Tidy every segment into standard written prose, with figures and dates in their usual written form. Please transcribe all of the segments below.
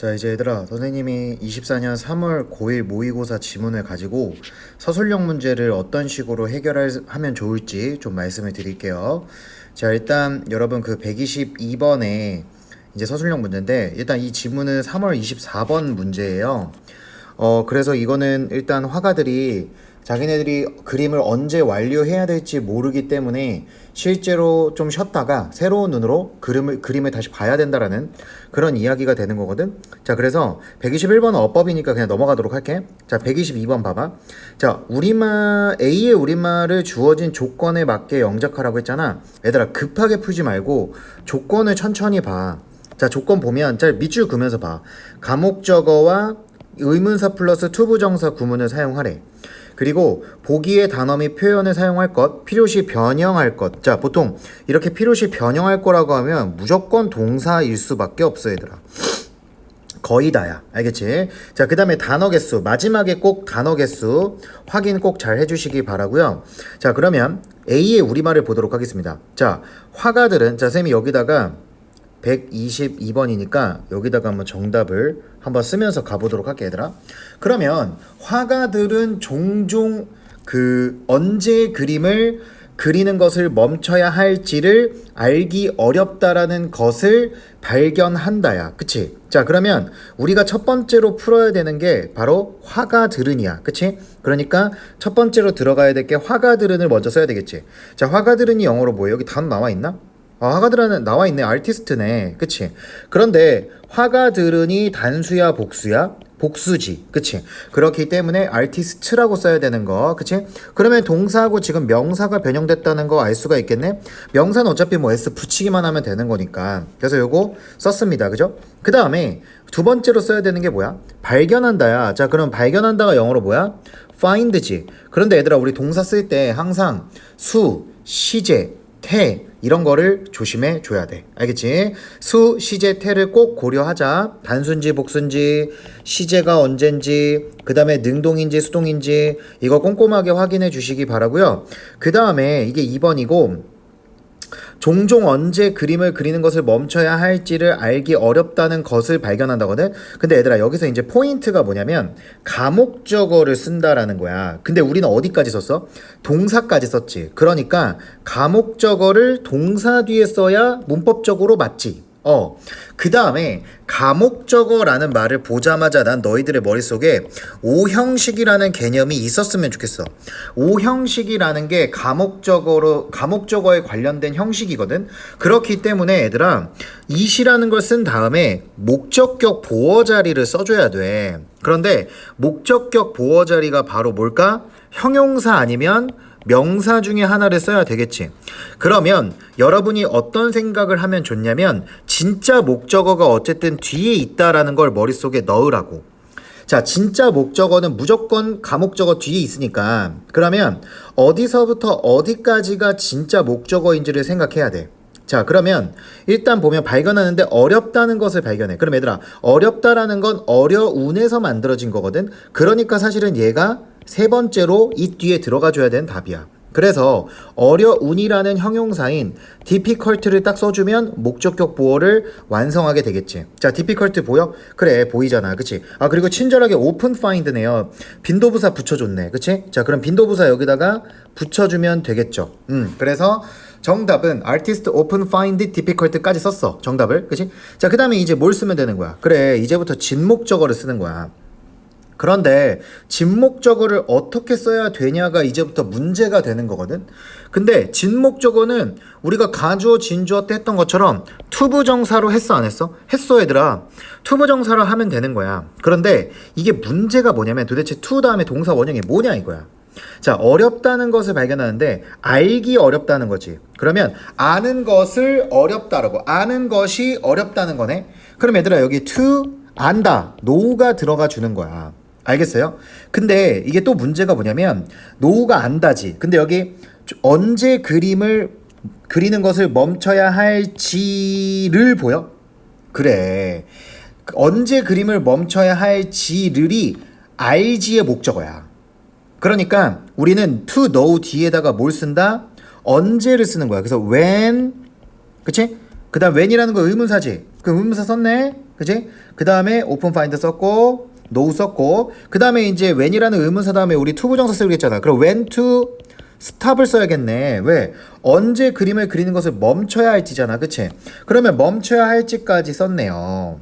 자, 이제 얘들아, 선생님이 24년 3월 고1 모의고사 지문을 가지고 서술형 문제를 어떤 식으로 해결하면 좋을지 좀 말씀을 드릴게요. 자, 일단 여러분 그 122번에 이제 서술형 문제인데, 일단 이 지문은 3월 24번 문제예요. 그래서 이거는 일단 화가들이 자기네들이 그림을 언제 완료해야 될지 모르기 때문에 실제로 좀 쉬었다가 새로운 눈으로 그림을 다시 봐야 된다라는 그런 이야기가 되는 거거든. 자, 그래서 121번은 어법이니까 그냥 넘어가도록 할게. 자, 122번 봐봐. 자, A의 우리말을 주어진 조건에 맞게 영작하라고 했잖아. 얘들아, 급하게 풀지 말고 조건을 천천히 봐. 자, 조건 보면 잘 밑줄 그으면서 봐. 가목적어와 의문사 플러스 투부정사 구문을 사용하래. 그리고 보기의 단어 및 표현을 사용할 것, 필요시 변형할 것. 자, 보통 이렇게 필요시 변형할 거라고 하면 무조건 동사일 수밖에 없어, 얘들아. 거의 다야. 알겠지? 자, 그 다음에 단어 개수. 마지막에 꼭 단어 개수 확인 꼭 잘 해주시기 바라고요. 자, 그러면 A의 우리말을 보도록 하겠습니다. 자, 화가들은, 자, 쌤이 여기다가 122번이니까 여기다가 한번 정답을 한번 쓰면서 가보도록 할게, 얘들아. 그러면 화가들은 종종 언제 그림을 그리는 것을 멈춰야 할지를 알기 어렵다라는 것을 발견한다야. 그치? 자, 그러면 우리가 첫 번째로 풀어야 되는 게 바로 화가들은이야. 그치? 그러니까 첫 번째로 들어가야 될 게 화가들은을 먼저 써야 되겠지. 자, 화가들은이 영어로 뭐예요? 여기 단어 나와 있나? 화가들은 나와 있네. 아티스트네. 그치? 그런데 화가들은이 단수야, 복수야? 복수지. 그치? 그렇기 때문에 아티스트라고 써야 되는 거. 그치? 그러면 동사하고 지금 명사가 변형됐다는 거 알 수가 있겠네? 명사는 어차피 뭐 S 붙이기만 하면 되는 거니까. 그래서 요거 썼습니다. 그죠? 그 다음에 두 번째로 써야 되는 게 뭐야? 발견한다야. 자, 그럼 발견한다가 영어로 뭐야? find지. 그런데 얘들아, 우리 동사 쓸 때 항상 수, 시제, 태 이런 거를 조심해 줘야 돼. 알겠지? 수, 시제, 태를 꼭 고려하자. 단수인지 복수인지, 시제가 언젠지, 그 다음에 능동인지 수동인지 이거 꼼꼼하게 확인해 주시기 바라고요. 그 다음에 이게 2번이고 종종 언제 그림을 그리는 것을 멈춰야 할지를 알기 어렵다는 것을 발견한다거든. 근데 얘들아, 여기서 이제 포인트가 뭐냐면 가목적어를 쓴다라는 거야. 근데 우리는 어디까지 썼어? 동사까지 썼지. 그러니까 가목적어를 동사 뒤에 써야 문법적으로 맞지. 그 다음에 가목적어라는 말을 보자마자 난 너희들의 머릿속에 오형식이라는 개념이 있었으면 좋겠어. 오형식이라는 게 가목적어에 관련된 형식이거든. 그렇기 때문에 얘들아, it이라는 걸 쓴 다음에 목적격 보어 자리를 써줘야 돼. 그런데 목적격 보어 자리가 바로 뭘까? 형용사 아니면 명사 중에 하나를 써야 되겠지. 그러면 여러분이 어떤 생각을 하면 좋냐면 진짜 목적어가 어쨌든 뒤에 있다라는 걸 머릿속에 넣으라고. 자, 진짜 목적어는 무조건 가목적어 뒤에 있으니까 그러면 어디서부터 어디까지가 진짜 목적어인지를 생각해야 돼. 자, 그러면 일단 보면 발견하는데 어렵다는 것을 발견해. 그럼 얘들아, 어렵다라는 건 어려운에서 만들어진 거거든. 그러니까 사실은 얘가 세 번째로 이 뒤에 들어가 줘야 되는 답이야. 그래서 어려운이라는 형용사인 difficult를 딱 써주면 목적격 보어를 완성하게 되겠지. 자, difficult 보여? 그래, 보이잖아. 그치? 아, 그리고 친절하게 open find네요. 빈도부사 붙여줬네. 그치? 자, 그럼 빈도부사 여기다가 붙여주면 되겠죠. 그래서 정답은 artist open find difficult까지 썼어. 정답을. 그치? 자, 그 다음에 이제 뭘 쓰면 되는 거야? 그래, 이제부터 진목적어를 쓰는 거야. 그런데 진목적어를 어떻게 써야 되냐가 이제부터 문제가 되는 거거든. 근데 진목적어는 우리가 가주어 진주어 때 했던 것처럼 투부정사로 했어, 안 했어? 했어, 얘들아. 투부정사로 하면 되는 거야. 그런데 이게 문제가 뭐냐면 도대체 to 다음에 동사 원형이 뭐냐 이거야. 자, 어렵다는 것을 발견하는데 알기 어렵다는 거지. 그러면 아는 것을 어렵다라고, 아는 것이 어렵다는 거네. 그럼 얘들아, 여기 to 안다, know가 들어가 주는 거야. 알겠어요? 근데 이게 또 문제가 뭐냐면 know가 안다지. 근데 여기 언제 그림을 그리는 것을 멈춰야 할지를 보여? 그래, 언제 그림을 멈춰야 할지를이 알지의 목적어야. 그러니까 우리는 to know 뒤에다가 뭘 쓴다? 언제를 쓰는 거야. 그래서 when, 그치? 그 다음 when이라는 거 의문사지. 그 의문사 썼네? 그지? 그 다음에 open find 썼고 no 썼고 그 다음에 이제 when이라는 의문사 다음에 우리 to 부정사 쓰기로 했잖아. 그럼 when to stop을 써야겠네. 왜? 언제 그림을 그리는 것을 멈춰야 할지잖아. 그치? 그러면 멈춰야 할지까지 썼네요.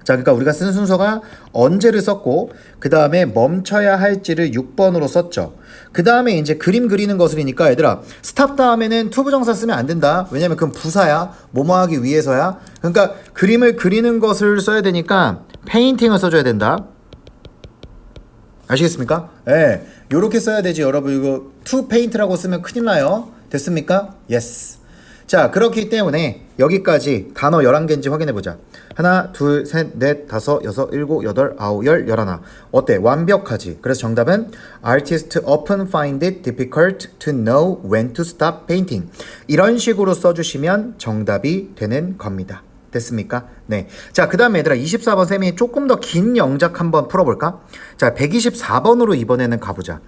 자, 그러니까 우리가 쓴 순서가 언제를 썼고 그 다음에 멈춰야 할지를 6번으로 썼죠. 그 다음에 이제 그림 그리는 것을이니까 얘들아 스탑 다음에는 to 부정사 쓰면 안 된다. 왜냐면 그건 부사야. 뭐뭐 하기 위해서야. 그러니까 그림을 그리는 것을 써야 되니까 페인팅을 써줘야 된다. 아시겠습니까? 예, 요렇게 써야 되지. 여러분 이거 to paint라고 쓰면 큰일 나요. 됐습니까? Yes. 자, 그렇기 때문에 여기까지 단어 11개인지 확인해보자. 하나, 둘, 셋, 넷, 다섯, 여섯, 일곱, 여덟, 아홉, 열, 열하나. 어때? 완벽하지? 그래서 정답은 Artists often find it difficult to know when to stop painting. 이런 식으로 써주시면 정답이 되는 겁니다. 됐습니까? 네. 자, 그 다음에 얘들아 24번 쌤이 조금 더 긴 영작 한번 풀어볼까? 자, 124번으로 이번에는 가보자.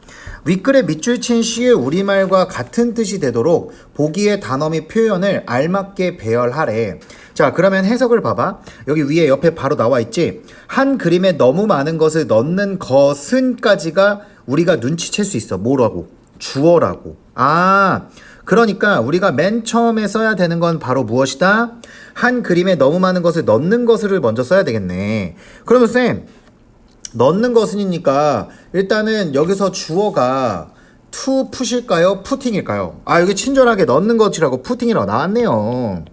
윗글에 밑줄 친 시의 우리말과 같은 뜻이 되도록 보기의 단어 및 표현을 알맞게 배열하래. 자, 그러면 해석을 봐봐. 여기 위에 옆에 바로 나와 있지? 한 그림에 너무 많은 것을 넣는 것은까지가 우리가 눈치챌 수 있어. 뭐라고? 주어라고. 그러니까 우리가 맨 처음에 써야 되는 건 바로 무엇이다? 한 그림에 너무 많은 것을 넣는 것을 먼저 써야 되겠네. 그러면 쌤, 넣는 것은이니까 일단은 여기서 주어가 to put일까요? putting일까요? 여기 친절하게 넣는 것이라고 putting이라고 나왔네요.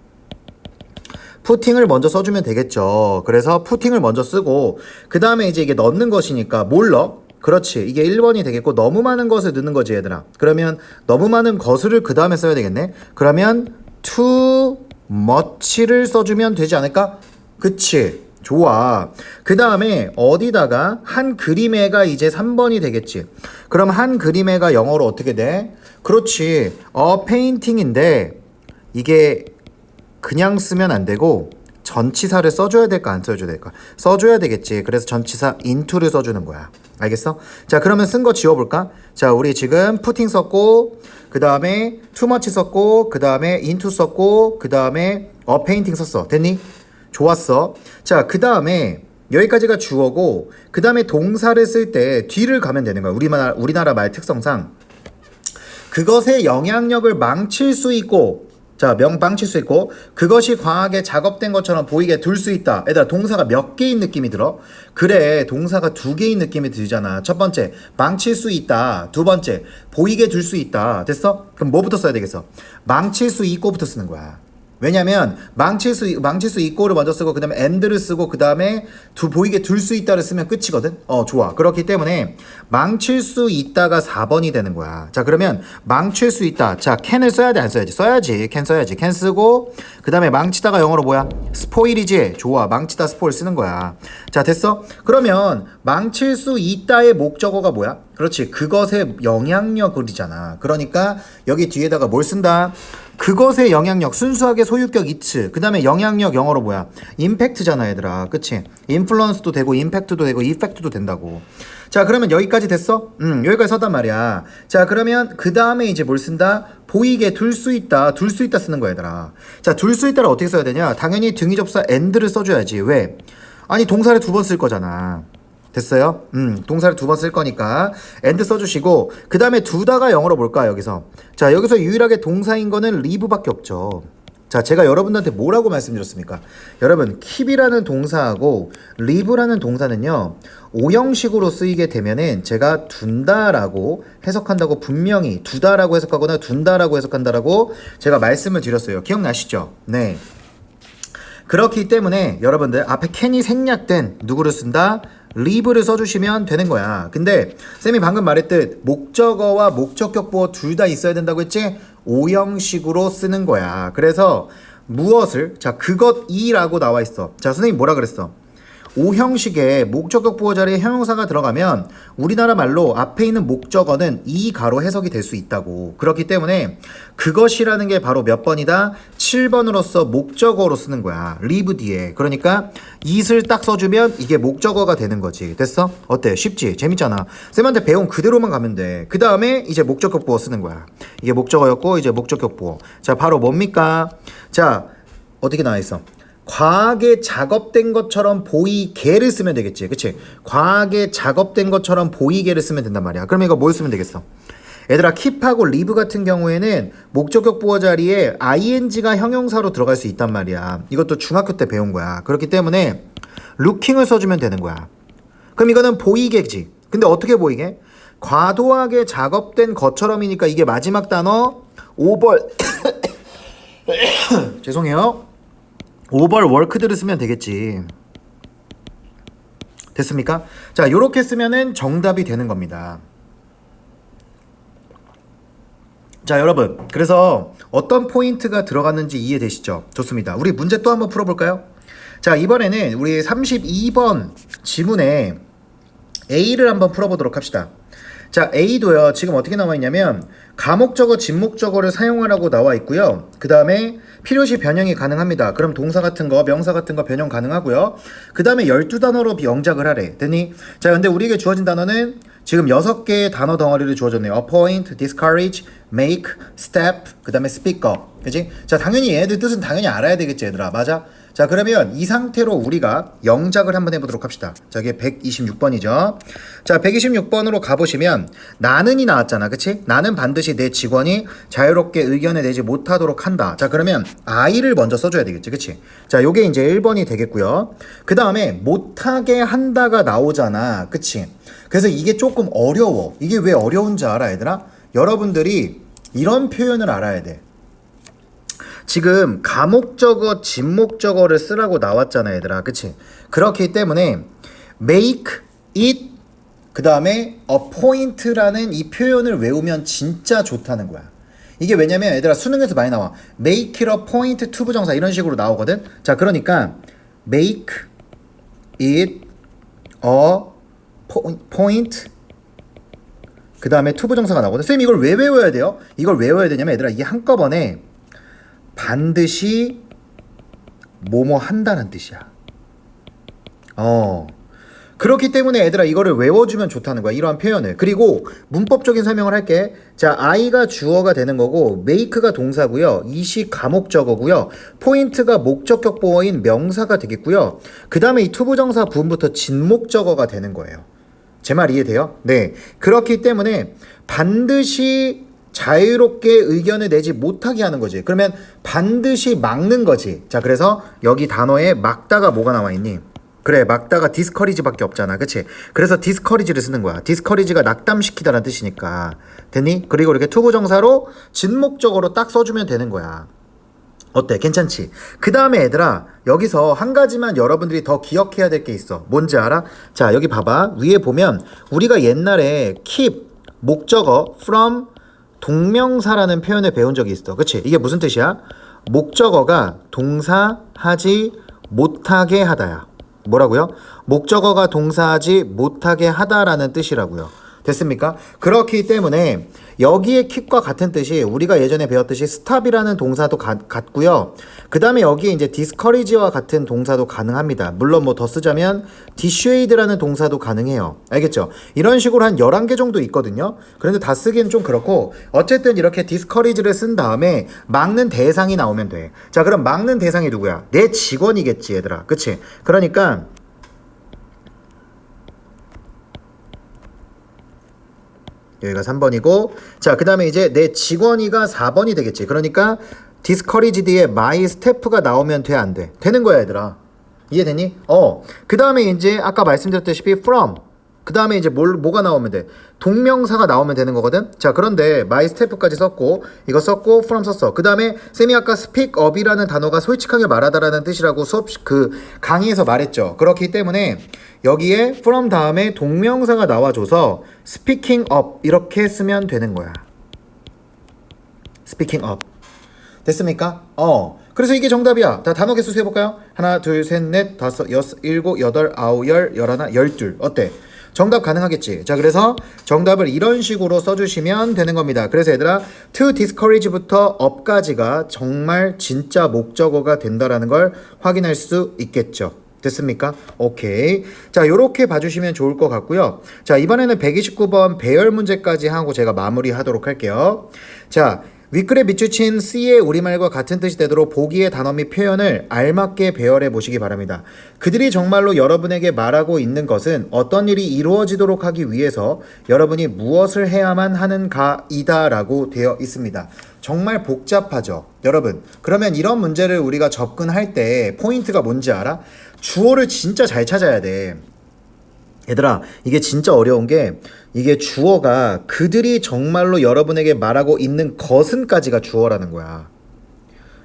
푸팅을 먼저 써주면 되겠죠. 그래서 푸팅을 먼저 쓰고 그 다음에 이제 이게 넣는 것이니까 뭘 넣어? 그렇지. 이게 1번이 되겠고 너무 많은 것을 넣는 거지 얘들아. 그러면 너무 많은 것을 그 다음에 써야 되겠네. 그러면 too much를 써주면 되지 않을까? 그치. 좋아. 그 다음에 어디다가 한 그림에가 이제 3번이 되겠지. 그럼 한 그림에가 영어로 어떻게 돼? 그렇지. a painting인데 이게 그냥 쓰면 안 되고 전치사를 써줘야 될까 안 써줘야 될까? 써줘야 되겠지. 그래서 전치사 into를 써주는 거야. 알겠어? 자, 그러면 쓴 거 지워볼까? 자, 우리 지금 putting 썼고 그 다음에 too much 썼고 그 다음에 into 썼고 그 다음에 a painting 썼어. 됐니? 좋았어. 자, 그 다음에 여기까지가 주어고 그 다음에 동사를 쓸 때 뒤를 가면 되는 거야. 우리나라 말 특성상 그것의 영향력을 망칠 수 있고 자, 망칠 수 있고 그것이 과하게 작업된 것처럼 보이게 둘 수 있다. 얘들아, 동사가 몇 개인 느낌이 들어? 그래, 동사가 2개인 느낌이 들잖아. 첫 번째, 망칠 수 있다. 두 번째, 보이게 둘 수 있다. 됐어? 그럼 뭐부터 써야 되겠어? 망칠 수 있고부터 쓰는 거야. 왜냐면 망칠 수 있고를 먼저 쓰고 그 다음에 and를 쓰고 그 다음에 보이게 둘 수 있다를 쓰면 끝이거든. 좋아. 그렇기 때문에 망칠 수 있다가 4번이 되는 거야. 자, 그러면 망칠 수 있다. 자, can을 써야 돼 안 써야지? 써야지. can 써야지. can 쓰고 그 다음에 망치다가 영어로 뭐야? spoil이지. 좋아. 망치다 spoil 쓰는 거야. 자, 됐어? 그러면 망칠 수 있다의 목적어가 뭐야? 그렇지. 그것의 영향력을이잖아. 그러니까 여기 뒤에다가 뭘 쓴다? 그것의 영향력, 순수하게 소유격 it. 그 다음에 영향력 영어로 뭐야? 임팩트잖아 얘들아. 그치? 인플루언스도 되고 임팩트도 되고 이펙트도 된다고. 자, 그러면 여기까지 됐어? 여기까지 썼단 말이야. 자, 그러면 그 다음에 이제 뭘 쓴다? 보이게 둘 수 있다. 둘 수 있다 쓰는 거야 얘들아. 자, 둘 수 있다를 어떻게 써야 되냐? 당연히 등위 접사 and를 써줘야지. 왜? 아니 동사를 2번 쓸 거잖아. 됐어요? 동사를 2번 쓸 거니까 and 써주시고 그 다음에 두다가 영어로 볼까 여기서. 자, 여기서 유일하게 동사인 거는 leave밖에 없죠. 자, 제가 여러분들한테 뭐라고 말씀드렸습니까? 여러분, keep이라는 동사하고 leave라는 동사는요 5형식으로 쓰이게 되면은 제가 둔다라고 해석한다고 분명히 두다라고 해석하거나 둔다라고 해석한다라고 제가 말씀을 드렸어요. 기억나시죠? 네. 그렇기 때문에 여러분들 앞에 can이 생략된 누구를 쓴다? leave를 써주시면 되는 거야. 근데 쌤이 방금 말했듯 목적어와 목적격보어 둘 다 있어야 된다고 했지? 5형식으로 쓰는 거야. 그래서 무엇을? 자, 그것이라고 나와 있어. 자, 선생님 뭐라 그랬어? 5형식에 목적격 보호 자리에 형용사가 들어가면 우리나라 말로 앞에 있는 목적어는 이 가로 해석이 될 수 있다고. 그렇기 때문에 그것이라는 게 바로 몇 번이다? 7번으로서 목적어로 쓰는 거야. live 뒤에. 그러니까 it을 딱 써주면 이게 목적어가 되는 거지. 됐어? 어때? 쉽지? 재밌잖아. 쌤한테 배운 그대로만 가면 돼. 그 다음에 이제 목적격 보호 쓰는 거야. 이게 목적어였고 이제 목적격 보호. 자, 바로 뭡니까? 자, 어떻게 나와 있어? 과하게 작업된 것처럼 보이게를 쓰면 되겠지. 그치? 과하게 작업된 것처럼 보이게를 쓰면 된단 말이야. 그럼 이거 뭘 쓰면 되겠어? 얘들아, keep하고 live 같은 경우에는 목적격 보어 자리에 ing가 형용사로 들어갈 수 있단 말이야. 이것도 중학교 때 배운 거야. 그렇기 때문에 looking을 써주면 되는 거야. 그럼 이거는 보이게지. 근데 어떻게 보이게? 과도하게 작업된 것처럼이니까 이게 마지막 단어 over 죄송해요. overworked를 쓰면 되겠지. 됐습니까? 자, 요렇게 쓰면은 정답이 되는 겁니다. 자, 여러분, 그래서 어떤 포인트가 들어갔는지 이해되시죠? 좋습니다. 우리 문제 또 한번 풀어볼까요? 자, 이번에는 우리 32번 지문에 A를 한번 풀어보도록 합시다. 자, A도요, 지금 어떻게 나와 있냐면 가목적어, 진목적어를 사용하라고 나와 있고요. 그 다음에 필요시 변형이 가능합니다. 그럼 동사 같은 거, 명사 같은 거 변형 가능하고요. 그 다음에 12단어로 영작을 하래. 됐니? 자, 근데 우리에게 주어진 단어는 지금 6개의 단어 덩어리를 주어졌네요. appoint, discourage, make, step, 그 다음에 speak up. 그치? 자, 당연히 얘네들 뜻은 당연히 알아야 되겠지, 얘들아. 맞아? 자, 그러면 이 상태로 우리가 영작을 한번 해보도록 합시다. 자, 이게 126번이죠. 자, 126번으로 가보시면 나는이 나왔잖아. 그치? 나는 반드시 내 직원이 자유롭게 의견을 내지 못하도록 한다. 자, 그러면 I를 먼저 써줘야 되겠지. 그치? 자, 요게 이제 1번이 되겠고요. 그 다음에 못하게 한다가 나오잖아. 그치? 그래서 이게 조금 어려워. 이게 왜 어려운지 알아, 얘들아? 여러분들이 이런 표현을 알아야 돼. 지금 가목적어, 진목적어를 쓰라고 나왔잖아, 얘들아. 그치? 그렇기 때문에 make it 그 다음에 appoint라는 이 표현을 외우면 진짜 좋다는 거야. 이게 왜냐면 얘들아 수능에서 많이 나와. make it a point to 부정사 이런 식으로 나오거든. 자, 그러니까 make it a point 그 다음에 to 부정사가 나오거든. 쌤 이걸 왜 외워야 돼요? 이걸 왜 외워야 되냐면 얘들아 이게 한꺼번에 반드시 뭐뭐 한다는 뜻이야. 그렇기 때문에 얘들아 이거를 외워주면 좋다는 거야. 이러한 표현을. 그리고 문법적인 설명을 할게. 자, I가 주어가 되는 거고 make가 동사고요. it이 가목적어고요. 포인트가 목적격 보어인 명사가 되겠고요. 그 다음에 이 투부정사 부분부터 진목적어가 되는 거예요. 제 말 이해돼요? 네. 그렇기 때문에 반드시 자유롭게 의견을 내지 못하게 하는 거지. 그러면 반드시 막는 거지. 자, 그래서 여기 단어에 막다가 뭐가 나와 있니? 그래, 막다가 discourage밖에 없잖아. 그치? 그래서 discourage를 쓰는 거야. discourage가 낙담시키다라는 뜻이니까. 됐니? 그리고 이렇게 투부정사로 진목적으로 딱 써주면 되는 거야. 어때? 괜찮지? 그 다음에 얘들아 여기서 한 가지만 여러분들이 더 기억해야 될 게 있어. 뭔지 알아? 자, 여기 봐봐. 위에 보면 우리가 옛날에 keep, 목적어, from, 동명사라는 표현을 배운 적이 있어. 그치? 이게 무슨 뜻이야? 목적어가 동사하지 못하게 하다야. 뭐라고요? 목적어가 동사하지 못하게 하다라는 뜻이라고요. 됐습니까? 그렇기 때문에 여기에 keep과 같은 뜻이 우리가 예전에 배웠듯이 stop이라는 동사도 같고요. 그 다음에 여기에 이제 discourage와 같은 동사도 가능합니다. 물론 뭐 더 쓰자면 dissuade라는 동사도 가능해요. 알겠죠? 이런 식으로 한 11개 정도 있거든요. 그런데 다 쓰기엔 좀 그렇고 어쨌든 이렇게 discourage를 쓴 다음에 막는 대상이 나오면 돼. 자, 그럼 막는 대상이 누구야? 내 직원이겠지, 얘들아. 그치? 그러니까 여기가 3번이고 자, 그 다음에 이제 내 직원이가 4번이 되겠지. 그러니까 discourage 뒤에 my staff가 나오면 돼, 안 돼? 되는 거야, 얘들아. 이해되니? 그 다음에 이제 아까 말씀드렸다시피 from 그 다음에 이제 뭐가 나오면 돼? 동명사가 나오면 되는 거거든? 자, 그런데 my staff까지 썼고 이거 썼고 from 썼어. 그 다음에 쌤이 아까 speak up이라는 단어가 솔직하게 말하다라는 뜻이라고 수업 강의에서 말했죠. 그렇기 때문에 여기에 from 다음에 동명사가 나와줘서 speaking up 이렇게 쓰면 되는 거야. speaking up. 됐습니까? 그래서 이게 정답이야. 다 단어 개수 세볼까요? 하나, 둘, 셋, 넷, 다섯, 여섯, 일곱, 여덟, 아홉, 열, 열하나, 열둘. 어때? 정답 가능하겠지? 자, 그래서 정답을 이런 식으로 써주시면 되는 겁니다. 그래서 얘들아, to discourage부터 up까지가 정말 진짜 목적어가 된다라는 걸 확인할 수 있겠죠. 됐습니까? 오케이. 자, 요렇게 봐주시면 좋을 것 같고요. 자, 이번에는 129번 배열 문제까지 하고 제가 마무리하도록 할게요. 자, 윗글에 밑줄친 C의 우리말과 같은 뜻이 되도록 보기의 단어 및 표현을 알맞게 배열해 보시기 바랍니다. 그들이 정말로 여러분에게 말하고 있는 것은 어떤 일이 이루어지도록 하기 위해서 여러분이 무엇을 해야만 하는가이다 라고 되어 있습니다. 정말 복잡하죠. 여러분, 그러면 이런 문제를 우리가 접근할 때 포인트가 뭔지 알아? 주어를 진짜 잘 찾아야 돼. 얘들아, 이게 진짜 어려운 게 이게 주어가 그들이 정말로 여러분에게 말하고 있는 것은까지가 주어라는 거야.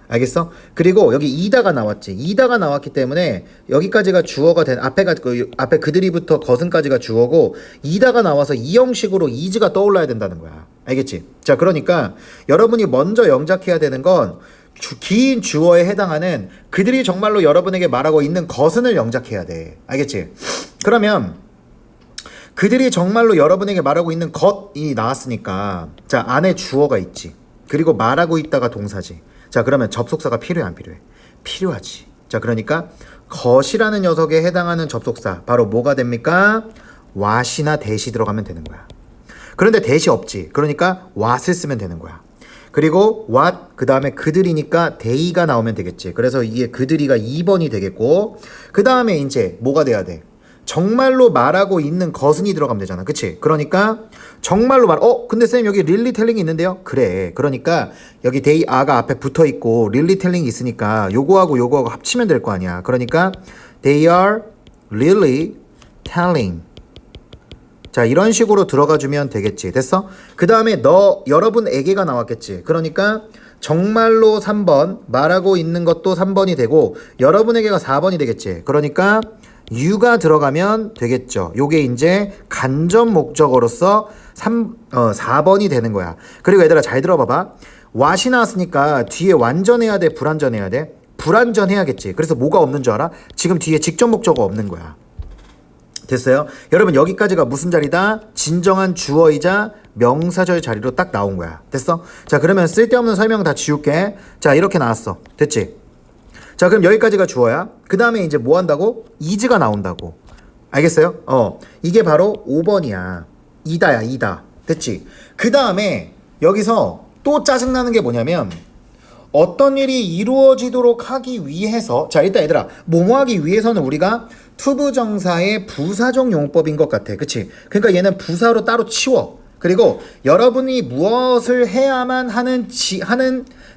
알겠어? 그리고 여기 이다가 나왔지. 이다가 나왔기 때문에 여기까지가 주어가 된 앞에 그들이부터 것은까지가 주어고 이다가 나와서 이 형식으로 is가 떠올라야 된다는 거야. 알겠지? 자, 그러니까 여러분이 먼저 영작해야 되는 건 긴 주어에 해당하는 그들이 정말로 여러분에게 말하고 있는 것은을 영작해야 돼. 알겠지? 그러면 그들이 정말로 여러분에게 말하고 있는 것이 나왔으니까 자, 안에 주어가 있지. 그리고 말하고 있다가 동사지. 자, 그러면 접속사가 필요해 안 필요해? 필요하지. 자, 그러니까 것이라는 녀석에 해당하는 접속사 바로 뭐가 됩니까? what이나 that이 들어가면 되는 거야. 그런데 that이 없지. 그러니까 what을 쓰면 되는 거야. 그리고 what 그 다음에 그들이니까 they가 나오면 되겠지. 그래서 이게 그들이가 2번이 되겠고 그 다음에 이제 뭐가 돼야 돼? 정말로 말하고 있는 것은이 들어가면 되잖아. 그치? 그러니까 정말로 근데 쌤 여기 really telling이 있는데요? 그래. 그러니까 여기 they are가 앞에 붙어 있고 really telling이 있으니까 요거하고 합치면 될 거 아니야. 그러니까 they are really telling. 자, 이런 식으로 들어가 주면 되겠지. 됐어? 그 다음에 여러분에게가 나왔겠지. 그러니까 정말로 3번, 말하고 있는 것도 3번이 되고 여러분에게가 4번이 되겠지. 그러니까 you가 들어가면 되겠죠. 요게 이제 간접 목적어로서 4번이 되는 거야. 그리고 얘들아 잘 들어봐봐. what이 나왔으니까 뒤에 완전해야 돼? 불완전해야 돼? 불완전해야겠지. 그래서 뭐가 없는 줄 알아? 지금 뒤에 직접 목적어 없는 거야. 됐어요? 여러분 여기까지가 무슨 자리다? 진정한 주어이자 명사절 자리로 딱 나온 거야. 됐어? 자, 그러면 쓸데없는 설명 다 지울게. 자, 이렇게 나왔어. 됐지? 자, 그럼 여기까지가 주어야. 그 다음에 이제 뭐 한다고? is가 나온다고. 알겠어요? 이게 바로 5번이야. 이다야, 이다. 됐지? 그 다음에 여기서 또 짜증나는 게 뭐냐면 어떤 일이 이루어지도록 하기 위해서 자, 일단 얘들아 뭐뭐 하기 위해서는 우리가 투부정사의 부사적 용법인 것 같아. 그치? 그러니까 얘는 부사로 따로 치워. 그리고 여러분이 무엇을 해야만 하는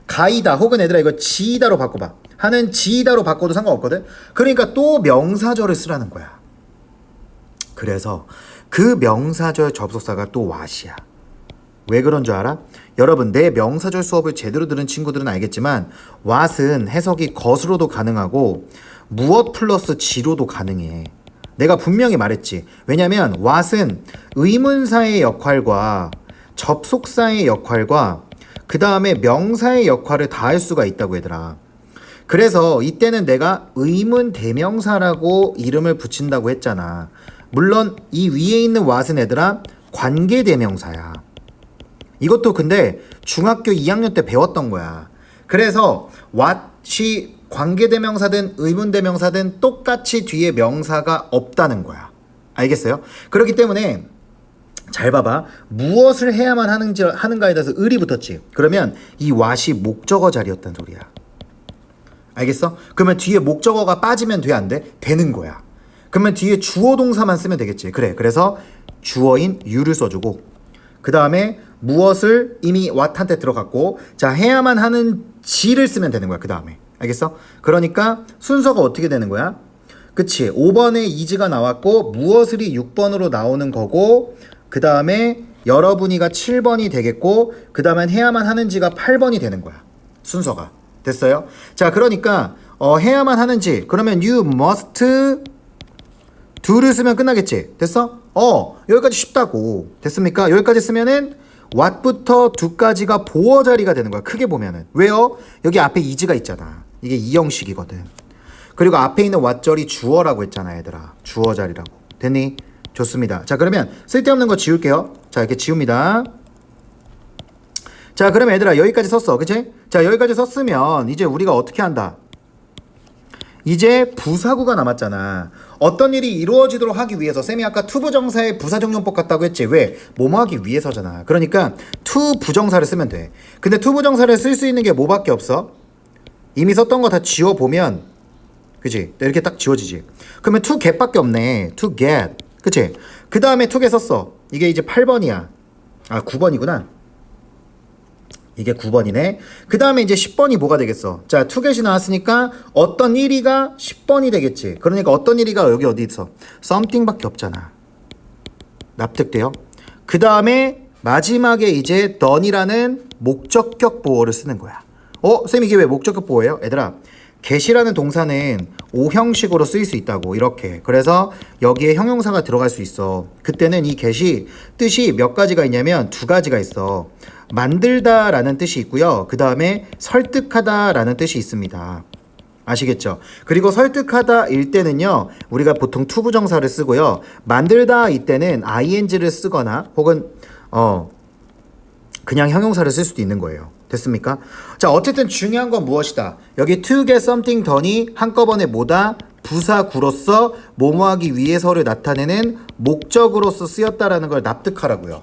가이다 혹은 얘들아 이거 지이다로 바꿔봐. 하는 지이다로 바꿔도 상관없거든. 그러니까 또 명사절을 쓰라는 거야. 그래서 그 명사절 접속사가 또 what이야. 왜 그런 줄 알아? 여러분 내 명사절 수업을 제대로 들은 친구들은 알겠지만 what은 해석이 것으로도 가능하고 무엇 플러스 지로도 가능해. 내가 분명히 말했지. 왜냐면 what은 의문사의 역할과 접속사의 역할과 그 다음에 명사의 역할을 다 할 수가 있다고 얘들아. 그래서 이때는 내가 의문 대명사라고 이름을 붙인다고 했잖아. 물론 이 위에 있는 what은 얘들아 관계 대명사야. 이것도 근데 중학교 2학년 때 배웠던 거야. 그래서 what이 관계대명사든 의문대명사든 똑같이 뒤에 명사가 없다는 거야. 알겠어요? 그렇기 때문에 잘 봐봐. 무엇을 해야만 하는가에 대해서 을이 붙었지. 그러면 이 what이 목적어 자리였단 소리야. 알겠어? 그러면 뒤에 목적어가 빠지면 돼, 안 돼? 되는 거야. 그러면 뒤에 주어 동사만 쓰면 되겠지. 그래. 그래서 주어인 you를 써주고 그 다음에 무엇을 이미 what한테 들어갔고 자, 해야만 하는 지를 쓰면 되는 거야. 그 다음에. 알겠어? 그러니까 순서가 어떻게 되는 거야? 그치? 5번에 is가 나왔고 무엇을이 6번으로 나오는 거고 그 다음에 여러분이가 7번이 되겠고 그 다음에 해야만 하는지가 8번이 되는 거야. 순서가. 됐어요? 자, 그러니까 해야만 하는지 그러면 you must do를 쓰면 끝나겠지? 됐어? 여기까지 쉽다고. 됐습니까? 여기까지 쓰면은 what부터 do까지가 보어 자리가 되는 거야. 크게 보면은. 왜요? 여기 앞에 is가 있잖아. 이게 이 형식이거든. 그리고 앞에 있는 what절이 주어라고 했잖아, 얘들아. 주어 자리라고. 됐니? 좋습니다. 자, 그러면 쓸데없는 거 지울게요. 자, 이렇게 지웁니다. 자, 그러면 얘들아 여기까지 썼어. 그치? 자, 여기까지 썼으면 이제 우리가 어떻게 한다? 이제 부사구가 남았잖아. 어떤 일이 이루어지도록 하기 위해서 쌤이 아까 to 부정사의 부사정용법 같다고 했지. 왜? 뭐뭐 하기 위해서잖아. 그러니까 to 부정사를 쓰면 돼. 근데 to 부정사를 쓸 수 있는 게 뭐밖에 없어? 이미 썼던 거 다 지워보면 그치? 이렇게 딱 지워지지. 그러면 to get밖에 없네. to get. 그치? 그 다음에 to get 썼어. 이게 이제 8번이야. 아 9번이구나. 이게 9번이네. 그 다음에 이제 10번이 뭐가 되겠어? 자, to get이 나왔으니까 어떤 1위가 10번이 되겠지. 그러니까 어떤 1위가 여기 어디 있어? something밖에 없잖아. 납득돼요? 그 다음에 마지막에 이제 done이라는 목적격 보어를 쓰는 거야. 쌤 이게 왜 목적격 보어예요? 얘들아, get이라는 동사는 오형식으로 쓰일 수 있다고. 이렇게. 그래서 여기에 형용사가 들어갈 수 있어. 그때는 이 get이 뜻이 몇 가지가 있냐면 2가지가 있어. 만들다 라는 뜻이 있고요. 그 다음에 설득하다 라는 뜻이 있습니다. 아시겠죠? 그리고 설득하다 일 때는요, 우리가 보통 to 부정사를 쓰고요. 만들다 이때는 ing를 쓰거나 혹은 그냥 형용사를 쓸 수도 있는 거예요. 됐습니까? 자, 어쨌든 중요한 건 무엇이다? 여기 to get something done이 한꺼번에 뭐다? 부사구로서 뭐뭐하기 위해서를 나타내는 목적으로서 쓰였다라는 걸 납득하라고요.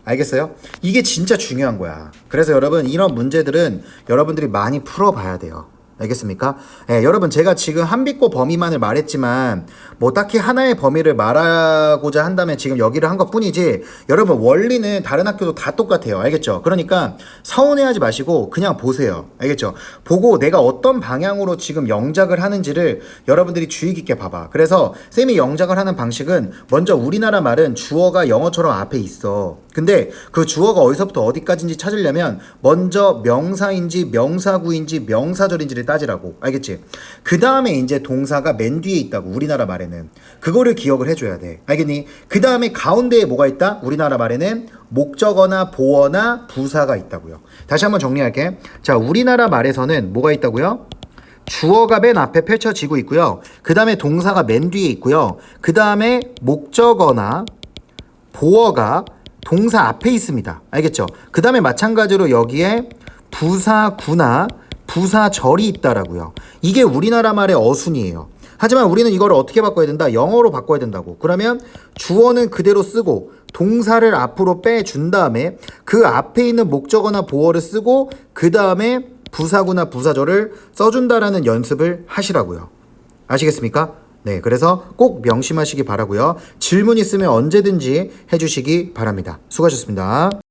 알겠어요? 이게 진짜 중요한 거야. 그래서 여러분 이런 문제들은 여러분들이 많이 풀어봐야 돼요. 알겠습니까? 예, 여러분 제가 지금 한빛고 범위만을 말했지만 뭐 딱히 하나의 범위를 말하고자 한다면 지금 여기를 한 것뿐이지 여러분 원리는 다른 학교도 다 똑같아요. 알겠죠? 그러니까 서운해하지 마시고 그냥 보세요. 알겠죠? 보고 내가 어떤 방향으로 지금 영작을 하는지를 여러분들이 주의 깊게 봐봐. 그래서 쌤이 영작을 하는 방식은 먼저 우리나라 말은 주어가 영어처럼 앞에 있어. 근데 그 주어가 어디서부터 어디까지인지 찾으려면 먼저 명사인지 명사구인지 명사절인지를 따지라고. 알겠지? 그 다음에 이제 동사가 맨 뒤에 있다고. 우리나라 말에는 그거를 기억을 해줘야 돼. 알겠니? 그 다음에 가운데에 뭐가 있다? 우리나라 말에는 목적어나 보어나 부사가 있다고요. 다시 한번 정리할게. 자, 우리나라 말에서는 뭐가 있다고요? 주어가 맨 앞에 펼쳐지고 있고요. 그 다음에 동사가 맨 뒤에 있고요. 그 다음에 목적어나 보어가 동사 앞에 있습니다. 알겠죠? 그 다음에 마찬가지로 여기에 부사구나 부사절이 있다라고요. 이게 우리나라 말의 어순이에요. 하지만 우리는 이걸 어떻게 바꿔야 된다? 영어로 바꿔야 된다고. 그러면 주어는 그대로 쓰고 동사를 앞으로 빼준 다음에 그 앞에 있는 목적어나 보어를 쓰고 그 다음에 부사구나 부사절을 써준다라는 연습을 하시라고요. 아시겠습니까? 네, 그래서 꼭 명심하시기 바라고요. 질문 있으면 언제든지 해주시기 바랍니다. 수고하셨습니다.